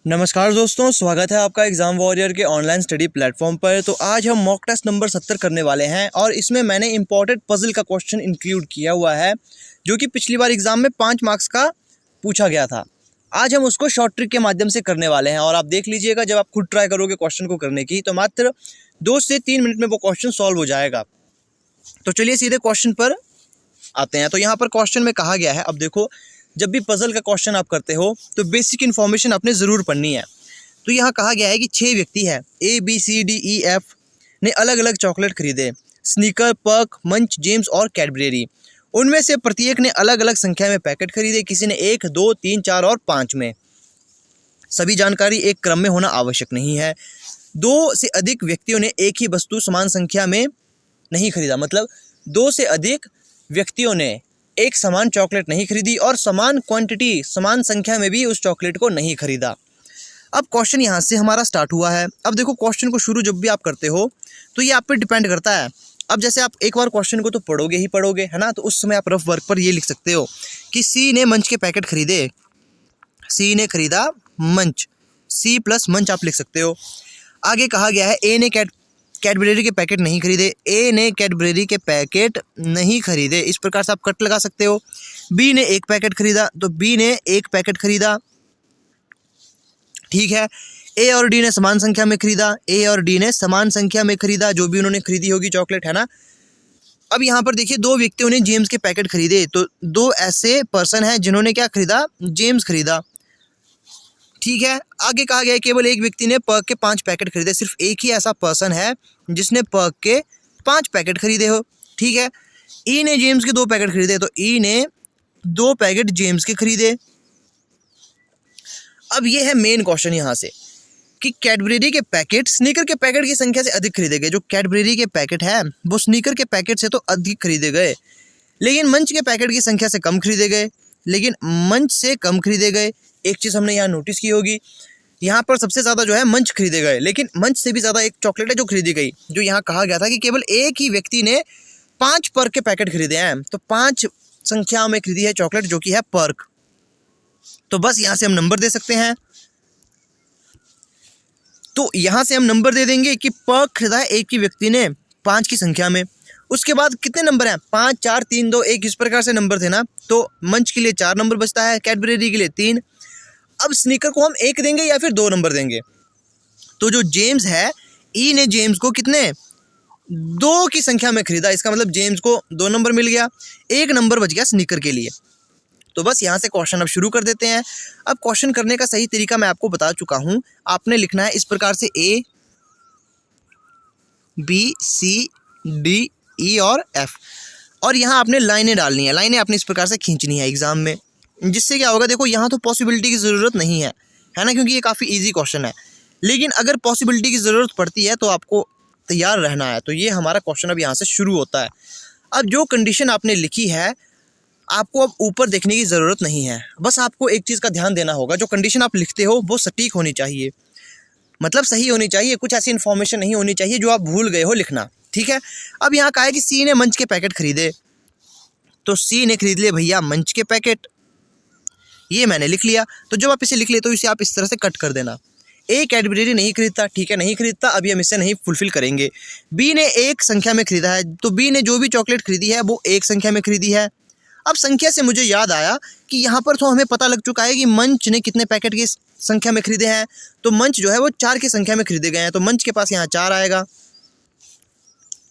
नमस्कार दोस्तों, स्वागत है आपका एग्ज़ाम वॉरियर के ऑनलाइन स्टडी प्लेटफॉर्म पर। तो आज हम मॉक टेस्ट नंबर 70 करने वाले हैं और इसमें मैंने इंपॉर्टेंट पजल का क्वेश्चन इंक्लूड किया हुआ है जो कि पिछली बार एग्ज़ाम में 5 मार्क्स का पूछा गया था। आज हम उसको शॉर्ट ट्रिक के माध्यम से करने वाले हैं और आप देख लीजिएगा, जब आप खुद ट्राई करोगे क्वेश्चन को करने की तो मात्र 2 से 3 मिनट में वो क्वेश्चन सॉल्व हो जाएगा। तो चलिए सीधे क्वेश्चन पर आते हैं। तो यहाँ पर क्वेश्चन में कहा गया है, अब देखो, जब भी पजल का क्वेश्चन आप करते हो तो बेसिक इन्फॉर्मेशन आपने ज़रूर पढ़नी है। तो यहाँ कहा गया है कि 6 व्यक्ति हैं, ABCDEF ने अलग अलग चॉकलेट खरीदे, स्नीकर, पर्क, मंच, जेम्स और कैडबरी। उनमें से प्रत्येक ने अलग अलग संख्या में पैकेट खरीदे, किसी ने 1, 2, 3, 4 और 5 में। सभी जानकारी एक क्रम में होना आवश्यक नहीं है। 2 से अधिक व्यक्तियों ने एक ही वस्तु समान संख्या में नहीं खरीदा, मतलब 2 से अधिक व्यक्तियों ने एक समान चॉकलेट नहीं खरीदी और समान क्वांटिटी, समान संख्या में भी उस चॉकलेट को नहीं खरीदा। अब क्वेश्चन यहाँ से हमारा स्टार्ट हुआ है। अब देखो, क्वेश्चन को शुरू जब भी आप करते हो तो ये आप पे डिपेंड करता है। अब जैसे आप एक बार क्वेश्चन को तो पढ़ोगे ही पढ़ोगे, है ना, तो उस समय आप रफ वर्क पर ये लिख सकते हो कि सी ने मंच के पैकेट खरीदे, सी ने खरीदा मंच, सी प्लस मंच आप लिख सकते हो। आगे कहा गया है ए ने कैडबरी के पैकेट नहीं खरीदे, ए ने कैडबरी के पैकेट नहीं खरीदे, इस प्रकार से आप कट लगा सकते हो। बी ने एक पैकेट खरीदा, तो बी ने एक पैकेट खरीदा, ठीक है। ए और डी ने समान संख्या में खरीदा, ए और डी ने समान संख्या में खरीदा, जो भी उन्होंने खरीदी होगी चॉकलेट, है ना। अब यहाँ पर देखिए, 2 व्यक्तियों ने जेम्स के पैकेट खरीदे, तो 2 ऐसे पर्सन हैं जिन्होंने क्या खरीदा, जेम्स खरीदा, ठीक है। आगे कहा गया है केवल एक व्यक्ति ने पर्क के 5 पैकेट खरीदे, सिर्फ एक ही ऐसा पर्सन है जिसने पर्क के 5 पैकेट खरीदे हो, ठीक है। ई ने जेम्स के 2 पैकेट खरीदे, तो ई ने 2 पैकेट जेम्स के खरीदे। अब ये है मेन क्वेश्चन यहाँ से कि कैडबरी के पैकेट स्नीकर के पैकेट की संख्या से अधिक खरीदे गए। जो कैडबरी के पैकेट है वो स्नीकर के पैकेट से तो अधिक खरीदे गए, लेकिन मंच के पैकेट की संख्या से कम खरीदे गए, लेकिन मंच से कम खरीदे गए। एक चीज़ हमने यहाँ नोटिस की होगी, यहाँ पर सबसे ज़्यादा जो है मंच खरीदे गए, लेकिन मंच से भी ज़्यादा एक चॉकलेट है जो खरीदी गई। जो यहाँ कहा गया था कि केवल एक ही व्यक्ति ने 5 पर्क के पैकेट खरीदे हैं, तो 5 संख्या में खरीदी है चॉकलेट जो कि है पर्क। तो बस यहाँ से हम नंबर दे सकते हैं। तो यहाँ से हम नंबर दे देंगे कि पर्क खरीदा है एक ही व्यक्ति ने 5 की संख्या में। उसके बाद कितने नंबर हैं, 5, 4, 3, 2, 1, इस प्रकार से नंबर थे ना। तो मंच के लिए 4 नंबर बचता है, कैडबरी के लिए 3। अब स्नीकर को हम 1 देंगे या फिर 2 नंबर देंगे। तो जो जेम्स है, ई ने जेम्स को कितने, 2 की संख्या में खरीदा, इसका मतलब जेम्स को 2 नंबर मिल गया, 1 नंबर बच गया स्नीकर के लिए। तो बस यहाँ से क्वेश्चन अब शुरू कर देते हैं। अब क्वेश्चन करने का सही तरीका मैं आपको बता चुका हूँ। आपने लिखना है इस प्रकार से A, B, C, D, E और F, और यहाँ आपने लाइनें डालनी है। लाइनें आपने इस प्रकार से खींचनी है एग्जाम में, जिससे क्या होगा, देखो यहाँ तो पॉसिबिलिटी की ज़रूरत नहीं है, है ना, क्योंकि ये काफ़ी इजी क्वेश्चन है। लेकिन अगर पॉसिबिलिटी की ज़रूरत पड़ती है तो आपको तैयार रहना है। तो ये हमारा क्वेश्चन अब यहाँ से शुरू होता है। अब जो कंडीशन आपने लिखी है, आपको अब ऊपर देखने की ज़रूरत नहीं है, बस आपको एक चीज़ का ध्यान देना होगा, जो कंडीशन आप लिखते हो वो सटीक होनी चाहिए, मतलब सही होनी चाहिए। कुछ ऐसी इन्फॉर्मेशन नहीं होनी चाहिए जो आप भूल गए हो लिखना, ठीक है। अब यहाँ कहा है कि सी ने मंच के पैकेट खरीदे, तो सी ने खरीद लिए भैया मंच के पैकेट, ये मैंने लिख लिया। तो जब आप इसे लिख लेते हो, इसे आप इस तरह से कट कर देना। ए कैडबरी नहीं खरीदता, ठीक है, नहीं खरीदता, अभी हम इसे नहीं फुलफिल करेंगे। बी ने एक संख्या में खरीदा है, तो बी ने जो भी चॉकलेट खरीदी है वो एक संख्या में खरीदी है। अब संख्या से मुझे याद आया कि यहाँ पर तो हमें पता लग चुका है कि मंच ने कितने पैकेट की संख्या में खरीदे हैं। तो मंच जो है वो 4 की संख्या में खरीदे गए हैं, तो मंच के पास यहाँ 4 आएगा।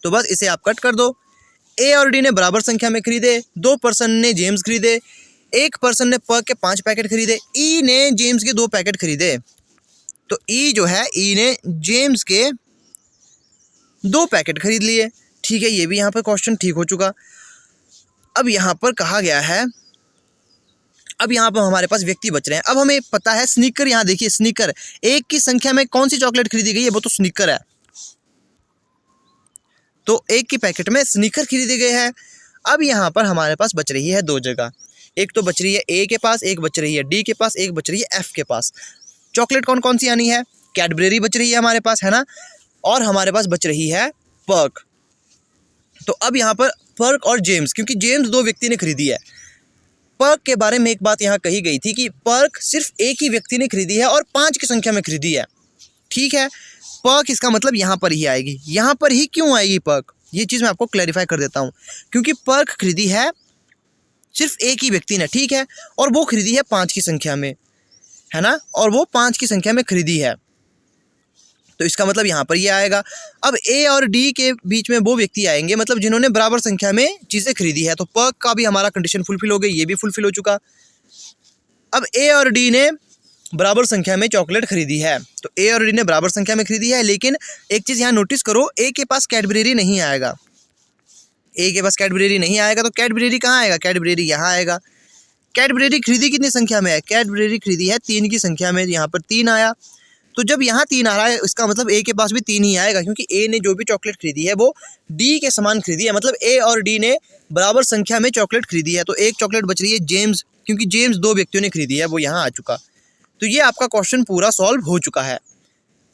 तो बस इसे आप कट कर दो। ए और डी ने बराबर संख्या में खरीदे, 2 पर्सन ने जेम्स खरीदे, 1 पर्सन ने पर्क के 5 पैकेट खरीदे। ई ने जेम्स के 2 पैकेट खरीदे, तो ई जो है, ई ने जेम्स के 2 पैकेट खरीद लिए, ठीक है। ये भी यहाँ पर क्वेश्चन ठीक हो चुका। अब यहाँ पर कहा गया है, अब यहाँ पर हमारे पास व्यक्ति बच रहे हैं। अब हमें पता है स्नीकर, यहाँ देखिए स्नीकर, 1 की संख्या में कौन सी चॉकलेट खरीदी गई है, वो तो स्नीकर है। तो 1 की पैकेट में स्नीकर खरीदे गए हैं। अब यहाँ पर हमारे पास बच रही है 2 जगह, एक तो बच रही है ए के पास, एक बच रही है डी के पास, एक बच रही है एफ के पास। चॉकलेट कौन कौन सी आनी है, कैडबरी बच रही है हमारे पास, है ना, और हमारे पास बच रही है पर्क। तो अब यहाँ पर पर्क और जेम्स, क्योंकि जेम्स 2 व्यक्ति ने खरीदी है, पर्क के बारे में एक बात यहाँ कही गई थी कि पर्क सिर्फ एक ही व्यक्ति ने खरीदी है और 5 की संख्या में खरीदी है। ठीक है, पर्क इसका मतलब यहाँ पर ही आएगी। यहाँ पर ही क्यों आएगी पर्क, ये चीज़ मैं आपको क्लैरिफाई कर देता हूँ। क्योंकि पर्क खरीदी है सिर्फ एक ही व्यक्ति ने, ठीक है, और वो खरीदी है 5 की संख्या में, है ना, और वो 5 की संख्या में खरीदी है, तो इसका मतलब यहाँ पर ये आएगा। अब ए और डी के बीच में वो व्यक्ति आएंगे, मतलब जिन्होंने बराबर संख्या में चीज़ें खरीदी है, तो पर्क का भी हमारा कंडीशन फुलफिल हो गई, ये भी फुलफिल हो चुका। अब ए और डी ने बराबर संख्या में चॉकलेट खरीदी है, तो ए और डी ने बराबर संख्या में खरीदी है, लेकिन एक चीज़ यहाँ नोटिस करो, ए के पास कैडबरी नहीं आएगा। ए के पास कैडबरी नहीं आएगा, तो कैडबरी कहाँ आएगा, कैडबरी यहाँ आएगा। कैडबरी खरीदी कितनी संख्या में है, कैडबरी खरीदी है 3 की संख्या में, यहाँ पर 3 आया। तो जब यहाँ 3 आ रहा है, इसका मतलब ए के पास भी 3 ही आएगा, क्योंकि ए ने जो भी चॉकलेट खरीदी है वो डी के समान खरीदी है, मतलब ए और डी ने बराबर संख्या में चॉकलेट खरीदी है। तो एक चॉकलेट बच रही है जेम्स, क्योंकि जेम्स 2 व्यक्तियों ने खरीदी है, वो यहाँ आ चुका। तो ये आपका क्वेश्चन पूरा सॉल्व हो चुका है।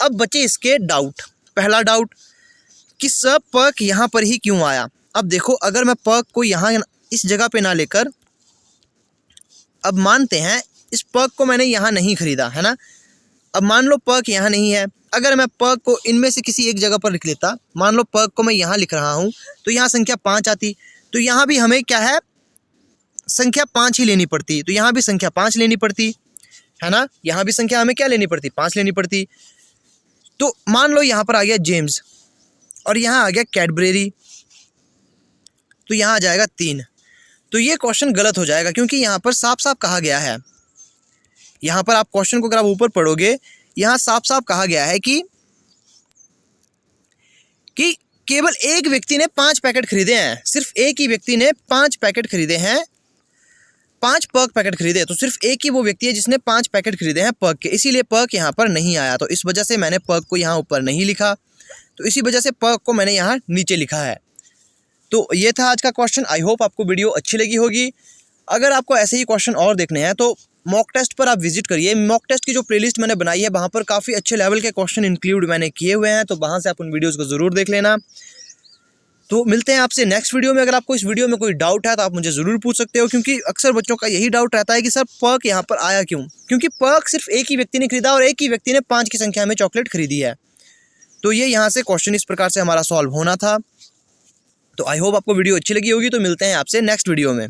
अब बचे इसके डाउट। पहला डाउट कि सब पर्क यहाँ पर ही क्यों आया। अब देखो, अगर मैं पर्क को यहाँ इस जगह पे ना लेकर, अब मानते हैं इस पर्क को मैंने यहाँ नहीं खरीदा, है ना, अब मान लो पर्क यहाँ नहीं है, अगर मैं पर्क को इनमें से किसी एक जगह पर लिख लेता, मान लो पर्क को मैं यहाँ लिख रहा हूँ, तो यहाँ संख्या 5 आती, तो यहाँ भी हमें क्या है, संख्या 5 ही लेनी पड़ती, तो यहाँ भी संख्या 5 लेनी पड़ती, है ना, यहाँ भी संख्या हमें क्या लेनी पड़ती, 5 लेनी पड़ती। तो मान लो यहाँ पर आ गया जेम्स और यहाँ आ गया कैडबरी, तो यहाँ आ जाएगा 3। तो ये क्वेश्चन गलत हो जाएगा, क्योंकि यहाँ पर साफ साफ कहा गया है, यहाँ पर आप क्वेश्चन को अगर आप ऊपर पढ़ोगे, यहाँ साफ साफ कहा गया है कि केवल एक व्यक्ति ने 5 पैकेट खरीदे हैं, सिर्फ एक ही व्यक्ति ने 5 पैकेट खरीदे हैं, 5 पर्क पैकेट खरीदे, तो सिर्फ एक ही वो व्यक्ति है जिसने 5 पैकेट खरीदे हैं पर्क के, इसीलिए पर्क यहाँ पर नहीं आया। तो इस वजह से मैंने पर्क को यहाँ ऊपर नहीं लिखा, तो इसी वजह से पर्क को मैंने यहाँ नीचे लिखा है। तो ये था आज का क्वेश्चन। आई होप आपको वीडियो अच्छी लगी होगी। अगर आपको ऐसे ही क्वेश्चन और देखने हैं तो मॉक टेस्ट पर आप विजिट करिए। मॉक टेस्ट की जो प्लेलिस्ट मैंने बनाई है, वहाँ पर काफ़ी अच्छे लेवल के क्वेश्चन इंक्लूड मैंने किए हुए हैं, तो वहाँ से आप उन वीडियोज़ को ज़रूर देख लेना। तो मिलते हैं आपसे नेक्स्ट वीडियो में। अगर आपको इस वीडियो में कोई डाउट है तो आप मुझे ज़रूर पूछ सकते हो, क्योंकि अक्सर बच्चों का यही डाउट रहता है कि सर पर्क यहाँ पर आया क्यों, क्योंकि पर्क सिर्फ एक ही व्यक्ति ने खरीदा और एक ही व्यक्ति ने 5 की संख्या में चॉकलेट खरीदी है। तो ये यहाँ से क्वेश्चन इस प्रकार से हमारा सॉल्व होना था। तो आई होप आपको वीडियो अच्छी लगी होगी। तो मिलते हैं आपसे नेक्स्ट वीडियो में।